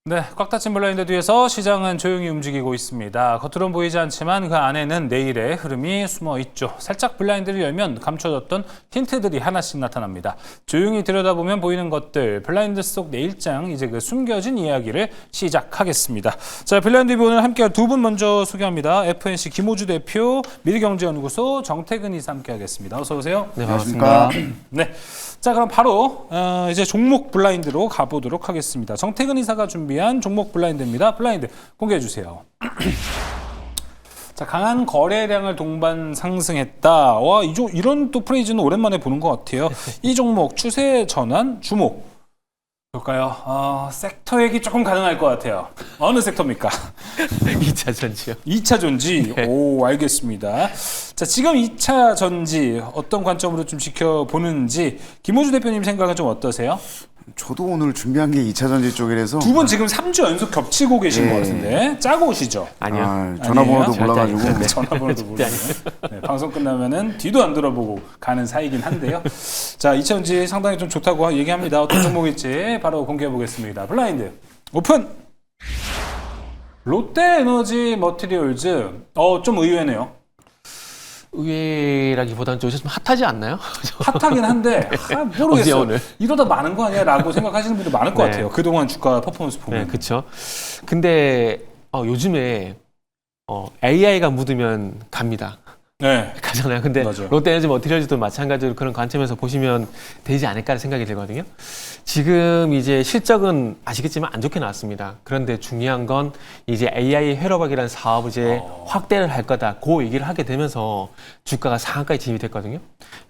네, 꽉 닫힌 블라인드 뒤에서 시장은 조용히 움직이고 있습니다. 겉으론 보이지 않지만 그 안에는 내일의 흐름이 숨어 있죠. 살짝 블라인드를 열면 감춰졌던 힌트들이 하나씩 나타납니다. 조용히 들여다보면 보이는 것들, 블라인드 속 내일장, 이제 그 숨겨진 이야기를 시작하겠습니다. 자, 블라인드 리뷰 오늘 함께할 두 분 먼저 소개합니다. FNC 김호주 대표, 미래경제연구소 정태근 이사 함께하겠습니다. 어서 오세요. 네, 반갑습니다. 네. 자, 그럼 바로 이제 종목 블라인드로 가보도록 하겠습니다. 정태근 이사가 준비한 종목 블라인드입니다. 블라인드 공개해 주세요. 자, 강한 거래량을 동반 상승했다. 와, 이런 또 프레이즈는 오랜만에 보는 것 같아요. 이 종목 추세 전환 주목. 볼까요? 섹터 얘기 조금 가능할 것 같아요. 어느 섹터입니까? 2차 전지요. 2차 전지. 네. 오, 알겠습니다. 자, 지금 2차 전지 어떤 관점으로 좀 지켜보는지 김호주 대표님 생각은 좀 어떠세요? 저도 오늘 준비한 게 2차 전지 쪽이라서 두 분 지금 3주 연속 겹치고 계신 예. 것 같은데 짜고 오시죠? 아니요. 전화번호도 아니에요? 몰라가지고 절대 아니에요. 전화번호도 모르고 네, 방송 끝나면은 뒤도 안 돌아보고 가는 사이긴 한데요. 자, 2차 전지 상당히 좀 좋다고 얘기합니다. 어떤 종목일지 바로 공개해 보겠습니다. 블라인드 오픈! 롯데에너지 머티리얼즈 좀 의외네요. 의외라기보다는 좀 핫하지 않나요? 핫하긴 한데 모르겠어요. 어제 오늘. 이러다 많은 거 아니야? 라고 생각하시는 분들 많을 것 네. 같아요. 그동안 주가 퍼포먼스 보면. 네, 그렇죠. 근데 요즘에 AI가 묻으면 갑니다. 네. 가잖아요. 근데 맞아요. 롯데에너지 머티리얼즈도 마찬가지로 그런 관점에서 보시면 되지 않을까 생각이 들거든요. 지금 이제 실적은 아시겠지만 안 좋게 나왔습니다. 그런데 중요한 건 이제 AI 회로박이라는 사업을 이제 확대를 할 거다. 그 얘기를 하게 되면서 주가가 상한가에 진입이 됐거든요.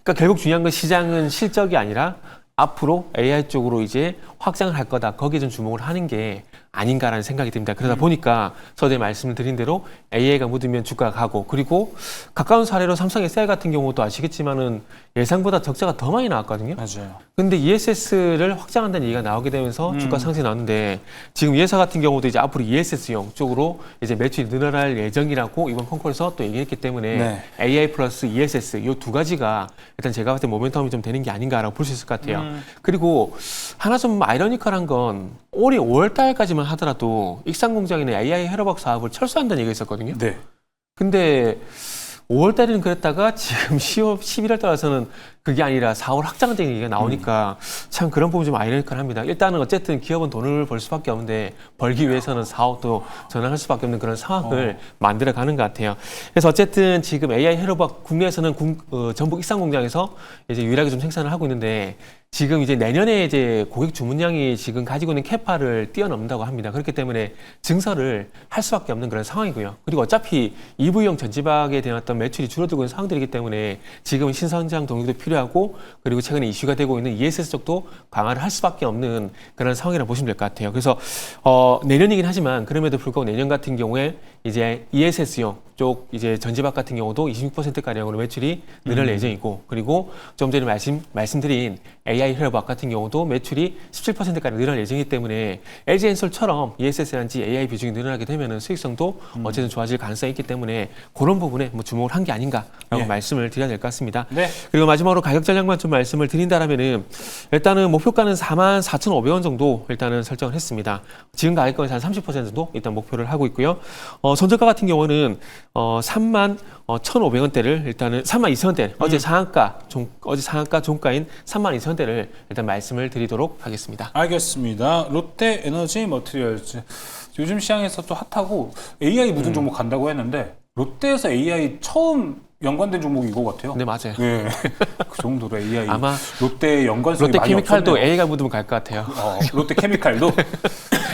그러니까 결국 중요한 건 시장은 실적이 아니라 앞으로 AI 쪽으로 이제 확장을 할 거다. 거기에 좀 주목을 하는 게 아닌가라는 생각이 듭니다. 그러다 보니까 저도 말씀을 드린 대로 AI가 묻으면 주가가 가고, 그리고 가까운 사례로 삼성 SDI 같은 경우도 아시겠지만은 예상보다 적자가 더 많이 나왔거든요. 맞아요. 근데 ESS를 확장한다는 얘기가 나오게 되면서 주가 상승이 나왔는데, 지금 이 회사 같은 경우도 이제 앞으로 ESS용 쪽으로 이제 매출이 늘어날 예정이라고 이번 콩쿠르에서 또 얘기했기 때문에 네. AI 플러스 ESS 이 두 가지가 일단 제가 봤을 때 모멘텀이 좀 되는 게 아닌가라고 볼 수 있을 것 같아요. 그리고 하나 좀 아이러니컬한 건 올해 5월 달까지만 하더라도 익산공장이나 AI 회로박 사업을 철수한다는 얘기가 있었거든요. 네. 근데 5월 달에는 그랬다가 지금 10월, 11월 달에서는 그게 아니라 4월 확장된 얘기가 나오니까 참 그런 부분이 좀 아이러니컬합니다. 일단은 어쨌든 기업은 돈을 벌 수밖에 없는데 벌기 위해서는 사업도 전환할 수밖에 없는 그런 상황을 만들어가는 것 같아요. 그래서 어쨌든 지금 AI 회로박 국내에서는 전북 익산공장에서 이제 유일하게 좀 생산을 하고 있는데, 지금 이제 내년에 이제 고객 주문량이 지금 가지고 있는 캐파를 뛰어넘는다고 합니다. 그렇기 때문에 증설을 할 수밖에 없는 그런 상황이고요. 그리고 어차피 EV용 전지박에 대한 어떤 매출이 줄어들고 있는 상황들이기 때문에 지금 신성장 동력도 필요하고, 그리고 최근에 이슈가 되고 있는 ESS 쪽도 강화를 할 수밖에 없는 그런 상황이라고 보시면 될 것 같아요. 그래서 내년이긴 하지만 그럼에도 불구하고 내년 같은 경우에 이제 ESS용 쪽 이제 전지박 같은 경우도 26%가량으로 매출이 늘어날 예정이고, 그리고 좀 전에 말씀드린 AI 회로박 같은 경우도 매출이 17%까지 늘어날 예정이기 때문에 LG엔솔처럼 ESS라든지 AI 비중이 늘어나게 되면 수익성도 어쨌든 좋아질 가능성이 있기 때문에 그런 부분에 뭐 주목을 한 게 아닌가라고 말씀을 드려야 될 것 같습니다. 네. 그리고 마지막으로 가격 전략만 좀 말씀을 드린다라면은 일단은 목표가는 44,500원 정도 일단은 설정을 했습니다. 지금 가격권에서 한 30% 정도 일단 목표를 하고 있고요. 손절가 같은 경우는 31,500원대를 일단은 32,000원대 어제 상한가 종가인 32,000원대를 일단 말씀을 드리도록 하겠습니다. 알겠습니다. 롯데 에너지 머티리얼즈. 요즘 시장에서 또 핫하고 AI 묻은 종목 간다고 했는데 롯데에서 AI 처음 연관된 종목이 이거 같아요. 네, 맞아요. 네. 그 정도로 AI 아마 롯데 연관성이 롯데 많이 케미칼도 없었네요. AI가 묻으면 갈 것 같아요. 롯데 케미칼도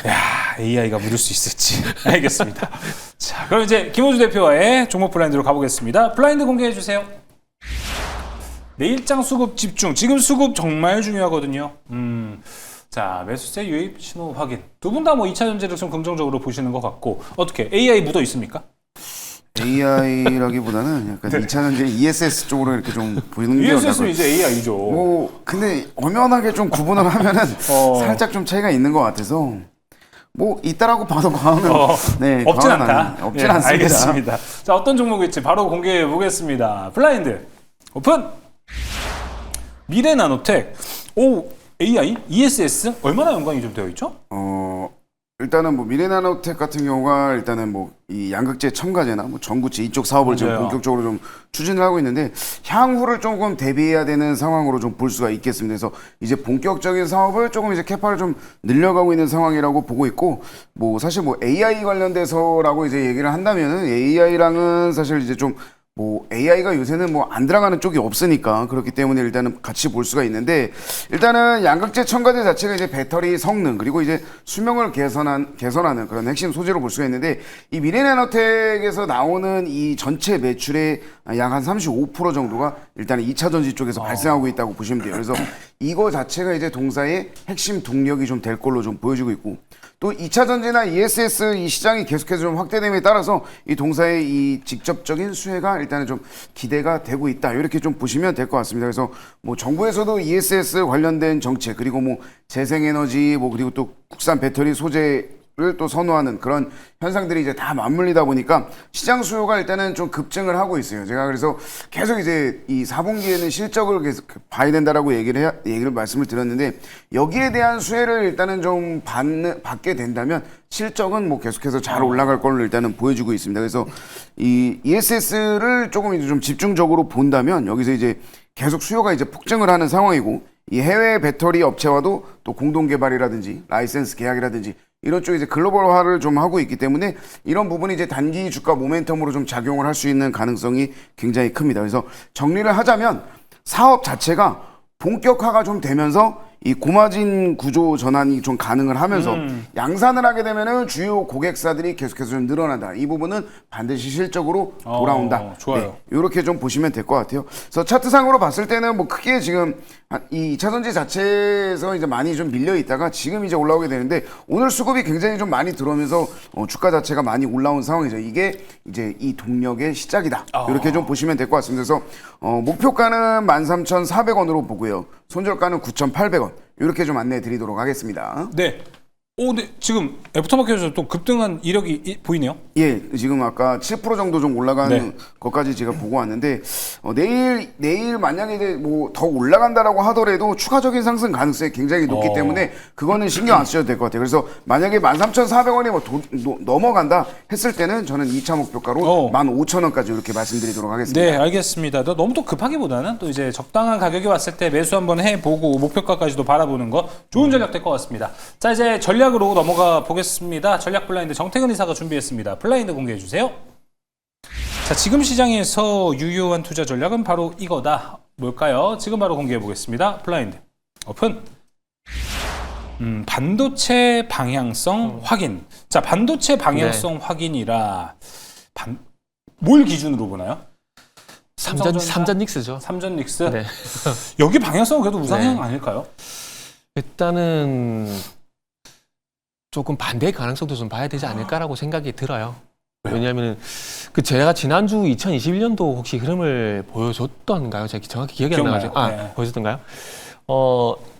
야, AI가 묻을 수 있을지. 알겠습니다. 자, 그럼 이제 김호주 대표와의 종목 블라인드로 가보겠습니다. 블라인드 공개해 주세요. 내일장 수급 집중. 지금 수급 정말 중요하거든요. 자, 매수세 유입 신호 확인. 두 분 다 뭐 2차 전지를 좀 긍정적으로 보시는 것 같고, 어떻게 AI 묻어 있습니까? AI라기보다는 약간 2차 전지 ESS 쪽으로 이렇게 좀 보이는 게 ESS는 이제 AI죠. 뭐 근데 엄연하게 좀 구분을 하면은 살짝 좀 차이가 있는 것 같아서 뭐 있다라고 봐도 과언은 네, 없진 과언은 않다. 없진 예, 않습니다. 알겠습니다. 자, 어떤 종목일지 바로 공개해 보겠습니다. 블라인드 오픈. 미래나노텍. 오, AI, ESS 얼마나 연관이 좀 되어 있죠? 일단은 뭐 미래나노텍 같은 경우가 일단은 뭐 이 양극재 첨가제나 뭐 전구체 이쪽 사업을 지금 맞아요. 본격적으로 좀 추진을 하고 있는데 향후를 조금 대비해야 되는 상황으로 좀 볼 수가 있겠습니다. 그래서 이제 본격적인 사업을 조금 이제 캐파를 좀 늘려가고 있는 상황이라고 보고 있고 뭐 사실 뭐 AI 관련돼서라고 이제 얘기를 한다면은 AI랑은 사실 이제 좀 뭐 AI가 요새는 뭐 안 들어가는 쪽이 없으니까 그렇기 때문에 일단은 같이 볼 수가 있는데 일단은 양극재 첨가제 자체가 이제 배터리 성능 그리고 이제 수명을 개선하는 그런 핵심 소재로 볼 수가 있는데 이 미래나노텍에서 나오는 이 전체 매출의 약 한 35% 정도가 일단은 2차 전지 쪽에서 발생하고 있다고 보시면 돼요. 그래서 이거 자체가 이제 동사의 핵심 동력이 좀 될 걸로 좀 보여지고 있고 또 2차 전지나 ESS 이 시장이 계속해서 좀 확대됨에 따라서 이 동사의 이 직접적인 수혜가 일단은 좀 기대가 되고 있다. 이렇게 좀 보시면 될 것 같습니다. 그래서 뭐 정부에서도 ESS 관련된 정책 그리고 뭐 재생에너지 뭐 그리고 또 국산 배터리 소재를 또 선호하는 그런 현상들이 이제 다 맞물리다 보니까 시장 수요가 일단은 좀 급증을 하고 있어요. 제가 그래서 계속 이제 이 4분기에는 실적을 계속 봐야 된다라고 얘기를 말씀을 드렸는데 여기에 대한 수혜를 일단은 좀 받게 된다면 실적은 뭐 계속해서 잘 올라갈 걸로 일단은 보여주고 있습니다. 그래서 이 ESS를 조금 이제 좀 집중적으로 본다면 여기서 이제 계속 수요가 이제 폭증을 하는 상황이고 이 해외 배터리 업체와도 또 공동 개발이라든지 라이센스 계약이라든지 이런 쪽에 이제 글로벌화를 좀 하고 있기 때문에 이런 부분이 이제 단기 주가 모멘텀으로 좀 작용을 할 수 있는 가능성이 굉장히 큽니다. 그래서 정리를 하자면 사업 자체가 본격화가 좀 되면서 이 고마진 구조 전환이 좀 가능을 하면서 양산을 하게 되면은 주요 고객사들이 계속해서 좀 늘어난다. 이 부분은 반드시 실적으로 돌아온다. 좋아요. 네, 이렇게 좀 보시면 될 것 같아요. 그래서 차트상으로 봤을 때는 뭐 크게 지금 이 차전지 자체에서 이제 많이 좀 밀려 있다가 지금 이제 올라오게 되는데 오늘 수급이 굉장히 좀 많이 들어오면서 주가 자체가 많이 올라온 상황이죠. 이게 이제 이 동력의 시작이다. 이렇게 좀 보시면 될 것 같습니다. 그래서 목표가는 13,400원으로 보고요. 손절가는 9,800원. 이렇게 좀 안내해 드리도록 하겠습니다. 네. 근데 지금 애프터마켓에서 또 급등한 이력이 보이네요. 예, 지금 아까 7% 정도 좀 올라간 네. 것까지 제가 보고 왔는데 내일 만약에 이제 뭐 더 올라간다라고 하더라도 추가적인 상승 가능성이 굉장히 높기 때문에 그거는 신경 안 쓰셔도 될 것 같아요. 그래서 만약에 13,400원이 뭐 넘어간다 했을 때는 저는 2차 목표가로 15,000원까지 이렇게 말씀드리도록 하겠습니다. 네, 알겠습니다. 너무 또 급하기보다는 또 이제 적당한 가격이 왔을 때 매수 한번 해보고 목표가까지도 바라보는 거 좋은 전략 될 것 같습니다. 자, 이제 전략으로 넘어가 보겠습니다. 전략 블라인드 정태근 이사가 준비했습니다. 블라인드 공개해 주세요. 자, 지금 시장에서 유효한 투자 전략은 바로 이거다. 뭘까요? 지금 바로 공개해 보겠습니다. 블라인드 오픈. 반도체 방향성 확인. 자, 반도체 방향성 확인이라 뭘 기준으로 보나요? 삼전 닉스죠. 삼전 닉스? 네. 여기 방향성은 그래도 우상향 아닐까요? 일단은 조금 반대의 가능성도 좀 봐야 되지 않을까라고 생각이 들어요. 왜냐하면 제가 지난주 2021년도 혹시 흐름을 보여줬던가요? 제가 정확히 기억이 안 나가지고 네. 보여줬던가요?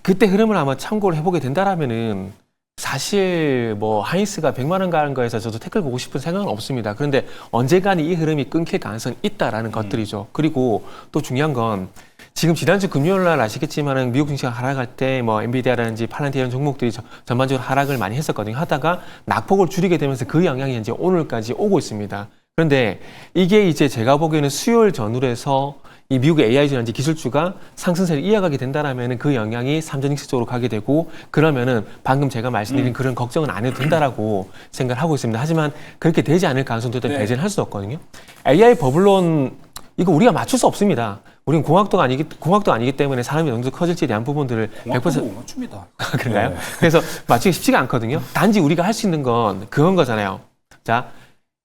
그때 흐름을 아마 참고를 해보게 된다라면은 사실 뭐 하이스가 100만 원 가는 거에서 저도 태클 보고 싶은 생각은 없습니다. 그런데 언젠가는 이 흐름이 끊길 가능성이 있다라는 것들이죠. 그리고 또 중요한 건 지금 지난주 금요일 날 아시겠지만은 미국 증시가 하락할 때 뭐 엔비디아라든지 팔란티아 이런 종목들이 전반적으로 하락을 많이 했었거든요. 하다가 낙폭을 줄이게 되면서 그 영향이 이제 오늘까지 오고 있습니다. 그런데 이게 이제 제가 보기에는 수요일 전후에서 이 미국의 AI주라든지 기술주가 상승세를 이어가게 된다라면은 그 영향이 삼전익스 쪽으로 가게 되고 그러면은 방금 제가 말씀드린 그런 걱정은 안 해도 된다라고 생각을 하고 있습니다. 하지만 그렇게 되지 않을 가능성도 일단 배제는 할 수 없거든요. AI 버블론 이거 우리가 맞출 수 없습니다. 우리는 공학도가 아니기 때문에 사람이 어느 정도 커질지에 대한 부분들을 100% 못 맞춥니다. 그런가요? 네. 그래서 맞추기 쉽지가 않거든요. 단지 우리가 할 수 있는 건 그건 거잖아요. 자,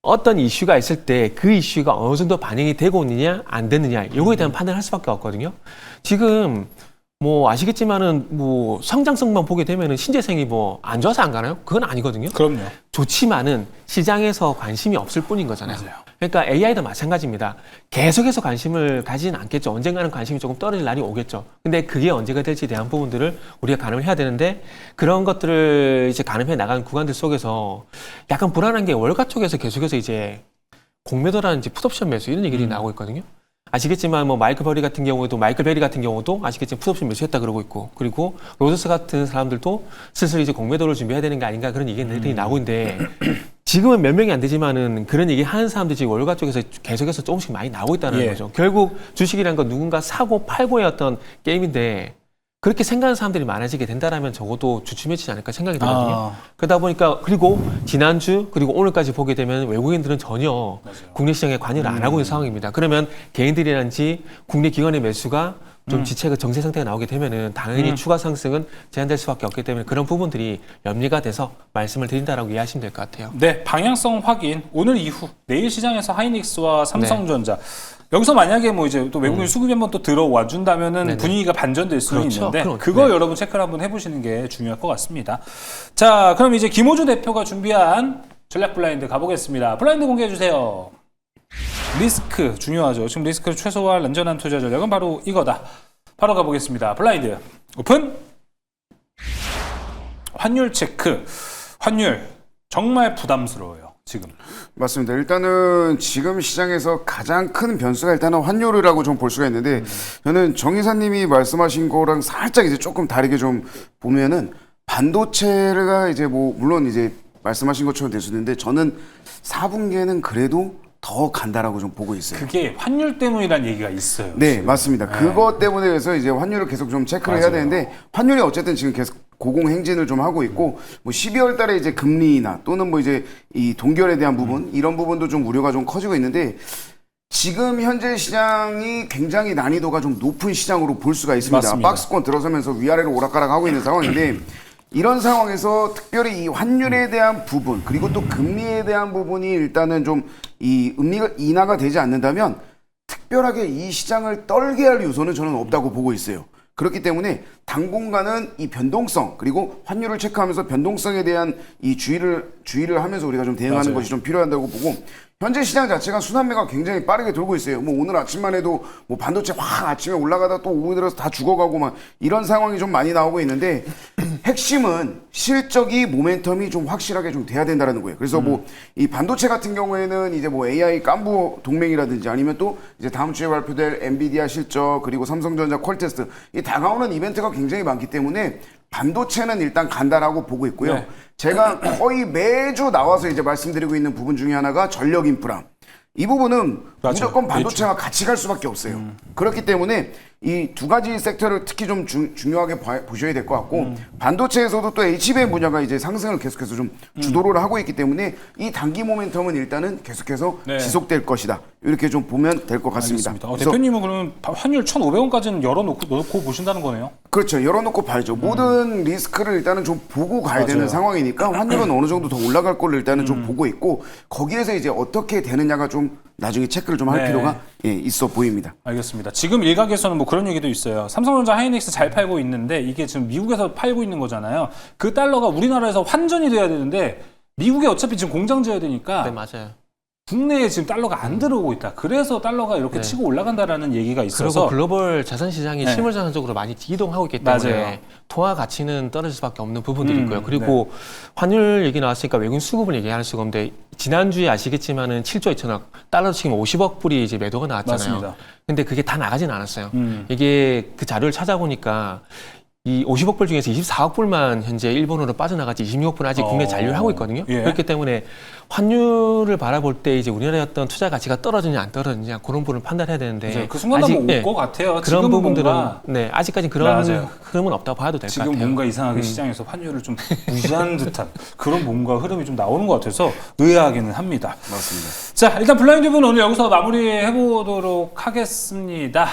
어떤 이슈가 있을 때 그 이슈가 어느 정도 반영이 되고 있느냐 안 됐느냐 이거에 대한 판단을 할 수밖에 없거든요. 지금 뭐 아시겠지만은 뭐 성장성만 보게 되면은 신재생이 뭐 안 좋아서 안 가나요? 그건 아니거든요. 그럼요. 좋지만은 시장에서 관심이 없을 뿐인 거잖아요. 맞아요. 그러니까 AI도 마찬가지입니다. 계속해서 관심을 가지진 않겠죠. 언젠가는 관심이 조금 떨어질 날이 오겠죠. 근데 그게 언제가 될지에 대한 부분들을 우리가 가늠을 해야 되는데 그런 것들을 이제 가늠해 나가는 구간들 속에서 약간 불안한 게 월가 쪽에서 계속해서 이제 공매도라든지 풋옵션 매수 이런 얘기들이 나오고 있거든요. 아시겠지만 뭐 마이클 베리 같은 경우도 아시겠지만 풋옵션 매수했다 그러고 있고, 그리고 로저스 같은 사람들도 슬슬 이제 공매도를 준비해야 되는 게 아닌가 그런 얘기들이 나오고 있는데 지금은 몇 명이 안 되지만은 그런 얘기 하는 사람들이 지금 월가 쪽에서 계속해서 조금씩 많이 나오고 있다는 거죠. 결국 주식이란 건 누군가 사고 팔고의 어떤 게임인데 그렇게 생각하는 사람들이 많아지게 된다라면 적어도 주춤해지지 않을까 생각이 들거든요. 그러다 보니까 그리고 지난주 그리고 오늘까지 보게 되면 외국인들은 전혀 국내 시장에 관여를 안 하고 있는 상황입니다. 그러면 개인들이란지 국내 기관의 매수가 좀 지체가 정세 상태가 나오게 되면은 당연히 추가 상승은 제한될 수밖에 없기 때문에 그런 부분들이 염려가 돼서 말씀을 드린다라고 이해하시면 될 것 같아요. 네, 방향성 확인. 오늘 이후 내일 시장에서 하이닉스와 삼성전자. 여기서 만약에 뭐 이제 또 외국인 수급이 한번 또 들어와 준다면은 분위기가 반전될 수는 있는데 그거 여러분 체크를 한번 해보시는 게 중요할 것 같습니다. 자, 그럼 이제 김호주 대표가 준비한 전략 블라인드 가보겠습니다. 블라인드 공개해 주세요. 리스크 중요하죠. 지금 리스크를 최소화할 안전한 투자 전략은 바로 이거다. 바로 가보겠습니다. 블라인드 오픈. 환율 체크. 환율 정말 부담스러워요. 지금. 맞습니다. 일단은 지금 시장에서 가장 큰 변수가 일단은 환율이라고 좀 볼 수가 있는데 저는 정 이사님이 말씀하신 거랑 살짝 이제 조금 다르게 좀 보면은 반도체가 이제 뭐 물론 이제 말씀하신 것처럼 될 수 있는데 저는 4분기에는 그래도 더 간다라고 좀 보고 있어요. 그게 환율 때문이라는 얘기가 있어요. 네, 지금. 맞습니다. 그것 때문에 그래서 이제 환율을 계속 좀 체크를 해야 되는데 환율이 어쨌든 지금 계속 고공행진을 좀 하고 있고 뭐 12월 달에 이제 금리 인하 또는 뭐 이제 이 동결에 대한 부분 이런 부분도 좀 우려가 좀 커지고 있는데 지금 현재 시장이 굉장히 난이도가 좀 높은 시장으로 볼 수가 있습니다. 맞습니다. 박스권 들어서면서 위아래로 오락가락하고 있는 상황인데 이런 상황에서 특별히 이 환율에 대한 부분 그리고 또 금리에 대한 부분이 일단은 좀 이 금리가 인하가 되지 않는다면 특별하게 이 시장을 떨게 할 요소는 저는 없다고 보고 있어요. 그렇기 때문에 당분간은 이 변동성 그리고 환율을 체크하면서 변동성에 대한 이 주의를 하면서 우리가 좀 대응하는 것이 좀 필요하다고 보고 현재 시장 자체가 순환매가 굉장히 빠르게 돌고 있어요. 뭐 오늘 아침만 해도 뭐 반도체 확 아침에 올라가다 또 오후 들어서 다 죽어가고 막 이런 상황이 좀 많이 나오고 있는데 핵심은 실적이 모멘텀이 좀 확실하게 좀 돼야 된다는 거예요. 그래서 뭐 이 반도체 같은 경우에는 이제 뭐 AI 깐부 동맹이라든지 아니면 또 이제 다음 주에 발표될 엔비디아 실적 그리고 삼성전자 퀄테스트 이 다가오는 이벤트가 굉장히 많기 때문에 반도체는 일단 간다라고 보고 있고요. 네. 제가 거의 매주 나와서 이제 말씀드리고 있는 부분 중에 하나가 전력 인프라. 이 부분은 무조건 반도체와 같이 갈 수밖에 없어요. 그렇기 때문에 이 두 가지 섹터를 특히 좀 중요하게 보셔야 될 것 같고 반도체에서도 또 HBM 분야가 이제 상승을 계속해서 좀 주도를 하고 있기 때문에 이 단기 모멘텀은 일단은 계속해서 지속될 것이다. 이렇게 좀 보면 될 것 같습니다. 대표님은 그러면 환율 1,500원까지는 열어놓고 보신다는 거네요? 그렇죠. 열어놓고 봐야죠. 모든 리스크를 일단은 좀 보고 가야 되는 상황이니까 환율은 어느 정도 더 올라갈 걸로 일단은 좀 보고 있고 거기에서 이제 어떻게 되느냐가 좀 나중에 체크를 좀 할 필요가 있어 보입니다. 알겠습니다. 지금 일각에서는 뭐 그런 얘기도 있어요. 삼성전자 하이닉스 잘 팔고 있는데 이게 지금 미국에서 팔고 있는 거잖아요. 그 달러가 우리나라에서 환전이 돼야 되는데 미국에 어차피 지금 공장 지어야 되니까 네, 맞아요. 국내에 지금 달러가 안 들어오고 있다. 그래서 달러가 이렇게 치고 올라간다라는 얘기가 있어서 그리고 글로벌 자산 시장이 실물자산적으로 많이 이동하고 있기 때문에 통화 가치는 떨어질 수밖에 없는 부분들이 있고요. 그리고 환율 얘기 나왔으니까 외국인 수급을 얘기할 수가 없는데 지난주에 아시겠지만은 7조 2천억 달러 지금 50억 불이 이제 매도가 나왔잖아요. 맞습니다. 근데 그게 다 나가진 않았어요. 이게 그 자료를 찾아보니까 이 50억 불 중에서 24억 불만 현재 일본으로 빠져나가지 26억 불은 아직 국내 잔류를 하고 있거든요. 그렇기 때문에 환율을 바라볼 때 이제 우리나라의 어떤 투자 가치가 떨어지냐 안 떨어지냐 그런 부분을 판단해야 되는데 그 순간은 올 것 같아요. 그런 부분들은 뭔가 아직까지 그런 흐름은 없다고 봐도 될 것 같아요. 지금 뭔가 이상하게 시장에서 환율을 좀 무시하는 듯한 그런 뭔가 흐름이 좀 나오는 것 같아서 의아하기는 합니다. 맞습니다. 자, 일단 블라인드 분 오늘 여기서 마무리해 보도록 하겠습니다.